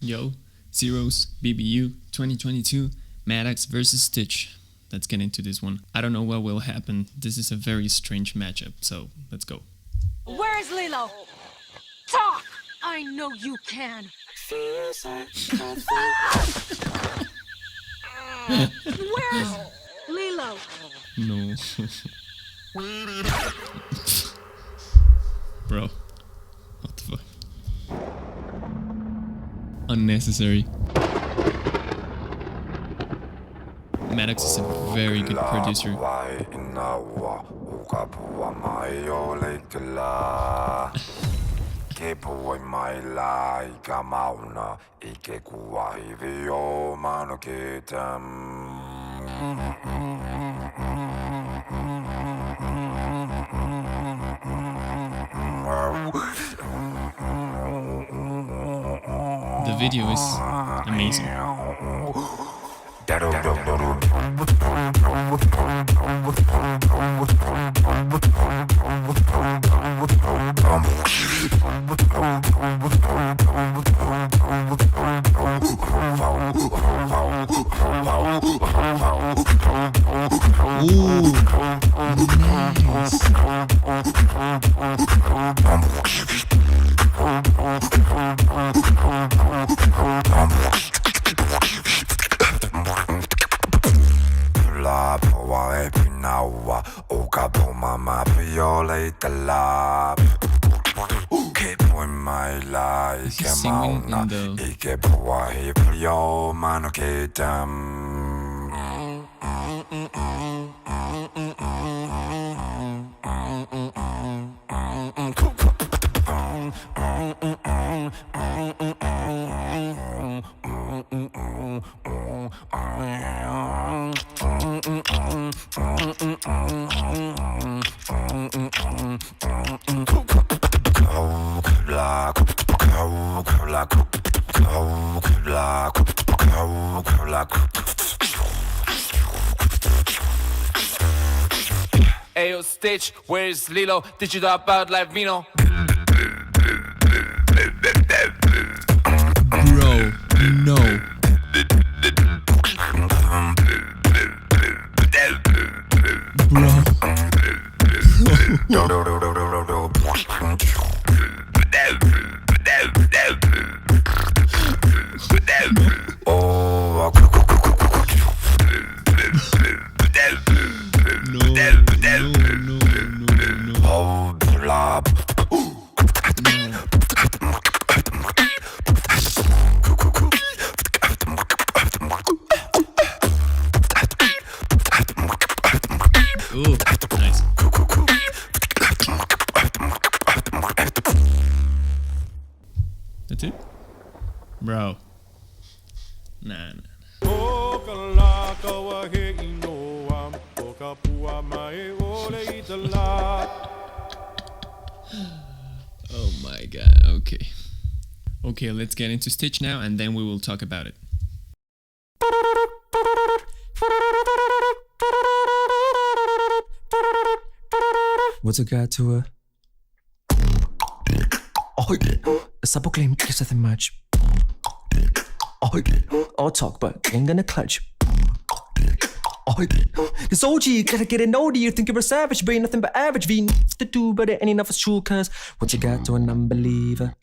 Yo, Zeros, BBU, 2022, Madox versus Stitch. Let's get into this one. I don't know what will happen. This is a very strange matchup, so let's go. Where is Lilo? Talk! I know you can. Where's Lilo? No. Bro. What the fuck? Unnecessary. Madox is a very good producer. The video is amazing. Ooh, He's singing in Ayo, Stitch, where's Lilo? Did you drop out like Vino? Bro, no. Ooh, nice. That's it? Bro. Nah. Oh my god, okay. Okay, let's get into Stitch now and then we will talk about it. What's a guy to a? Sabo claim kiss nothing much. I'll talk, but ain't gonna clutch. Cause OG, gotta get an OD. You think you're a savage, but ain't nothing but average. V to do, but it ain't enough, it's true. Cause what you got to an unbeliever?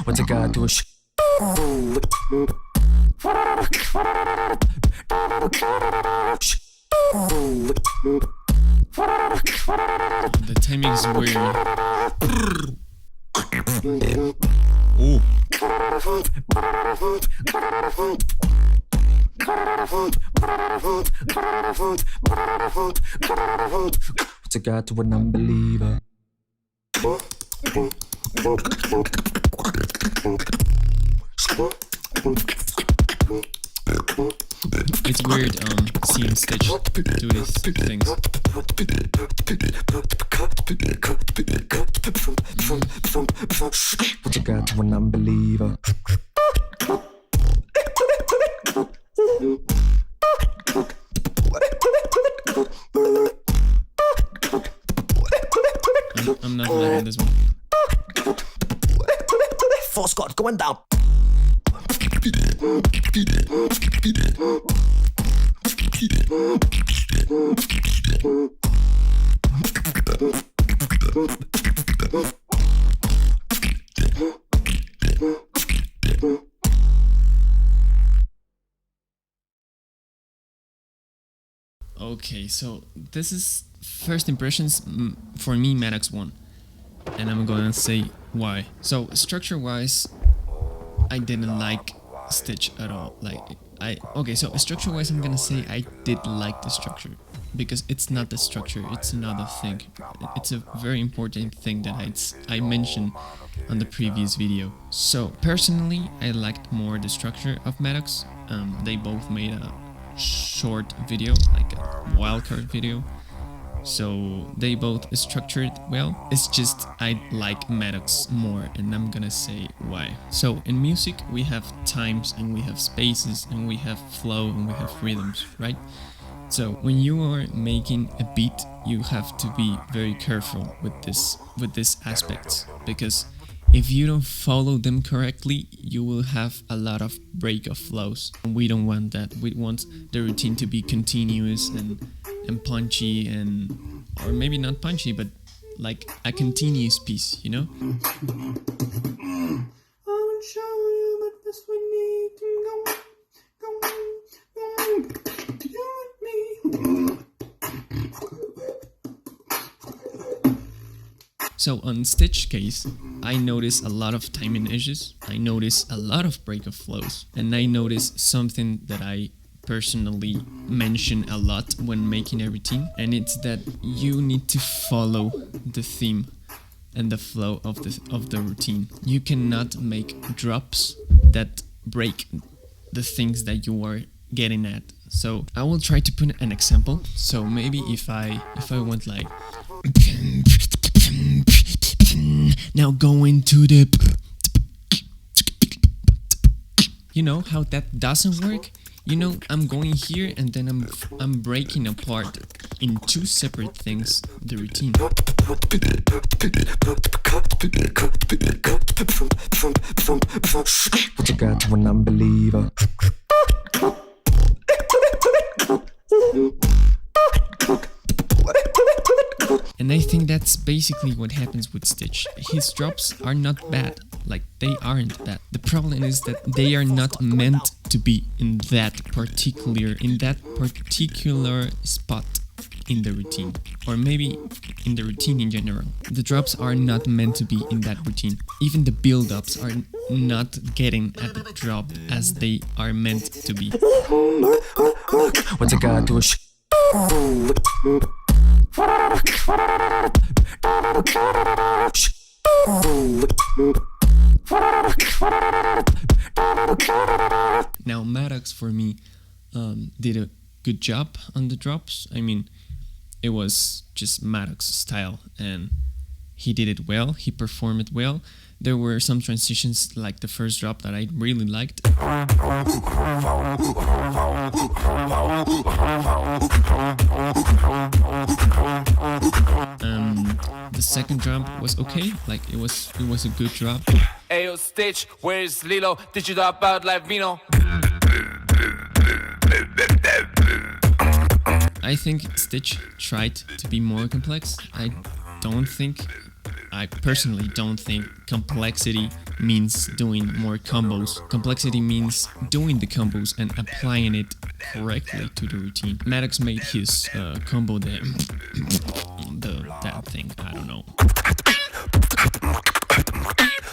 What you got to a The timing is weird. Ooh. What's a guy to an unbeliever? It's weird seeing Stitch do these things. What you got to an unbeliever? I'm not liking this one. Force Scott going down. Okay, so this is first impressions. For me, Madox won, and I'm gonna say why. So structure-wise, I didn't like Stitch at all. So structure-wise, I'm gonna say I did like the structure, because it's not the structure, it's another thing. It's a very important thing that I mentioned on the previous video. So personally, I liked more the structure of Madox. They both made a short video, like a wildcard video, so they both structured well. It's just I like Madox more, and I'm gonna say why. So in music we have times and we have spaces and we have flow and we have rhythms, right? So when you are making a beat, you have to be very careful with this aspect, because if you don't follow them correctly, you will have a lot of break of flows. We don't want that. We want the routine to be continuous and punchy, and or maybe not punchy, but like a continuous piece, you know? So on Stitch case, I notice a lot of timing issues, I notice a lot of break of flows, and I notice something that I personally mention a lot when making a routine, and it's that you need to follow the theme and the flow of the routine. You cannot make drops that break the things that you are getting at. So I will try to put an example. So maybe if I want like now go into the, you know how that doesn't work? You know, I'm going here and then I'm breaking apart in two separate things the routine. What you got to an unbeliever? And I think that's basically what happens with Stitch. His drops are not bad, like they aren't bad. The problem is that they are not meant to be in that particular spot in the routine, or maybe in the routine in general. The drops are not meant to be in that routine. Even the build-ups are not getting at the drop as they are meant to be. What's a guy to a Now Madox for me did a good job on the drops. I mean, it was just Madox style, and he did it well, he performed it well. There were some transitions like the first drop that I really liked. The second drop was okay, like it was a good drop. Ayo Stitch, where's Lilo? Did you drop out like Vino? I think Stitch tried to be more complex. I personally don't think complexity means doing more combos. Complexity means doing the combos and applying it correctly to the routine. Madox made his combo that thing, I don't know.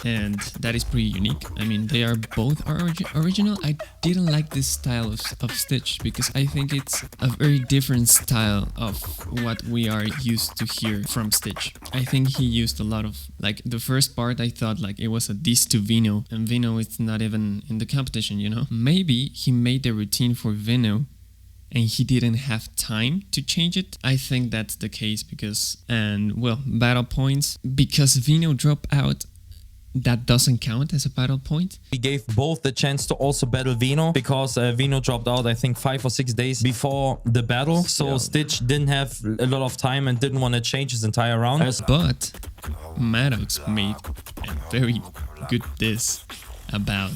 And that is pretty unique. I mean, they are both original. I didn't like this style of Stitch because I think it's a very different style of what we are used to hear from Stitch. I think he used a lot of, like, the first part I thought like it was a diss to Vino, and Vino is not even in the competition, you know? Maybe he made the routine for Vino and he didn't have time to change it. I think that's the case because, and well, battle points, because Vino dropped out that doesn't count as a battle point. We gave both the chance to also battle Vino because Vino dropped out, I think, 5 or 6 days before the battle. So Yeah. Stitch didn't have a lot of time and didn't want to change his entire round. But Madox made a very good diss about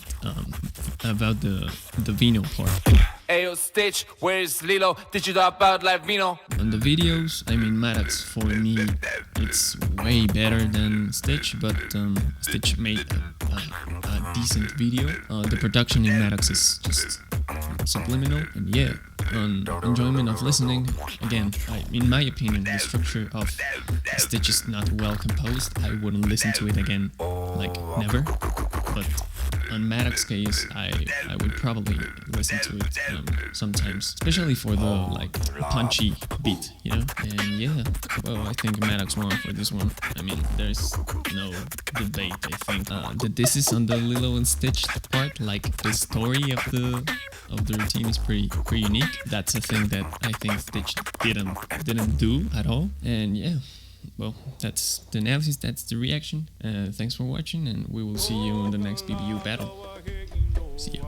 the Vino part. Ayo, Stitch, where's Lilo? Did you drop out like Vino? On the videos, I mean, Madox for me, it's way better than Stitch, but Stitch made a decent video. The production in Madox is just subliminal, and yeah, on enjoyment of listening, again, in my opinion, the structure of Stitch is not well composed. I wouldn't listen to it again, like never, but on Madox case, I would probably listen to it sometimes, especially for the like punchy beat, you know. And yeah, well, I think Madox won for this one. I mean, there's no debate. I think the disses on the Lilo and Stitch part, like the story of the routine, is pretty unique. That's a thing that I think Stitch didn't do at all. And yeah. Well, that's the analysis, that's the reaction. Thanks for watching, and we will see you in the next BBU battle. See ya.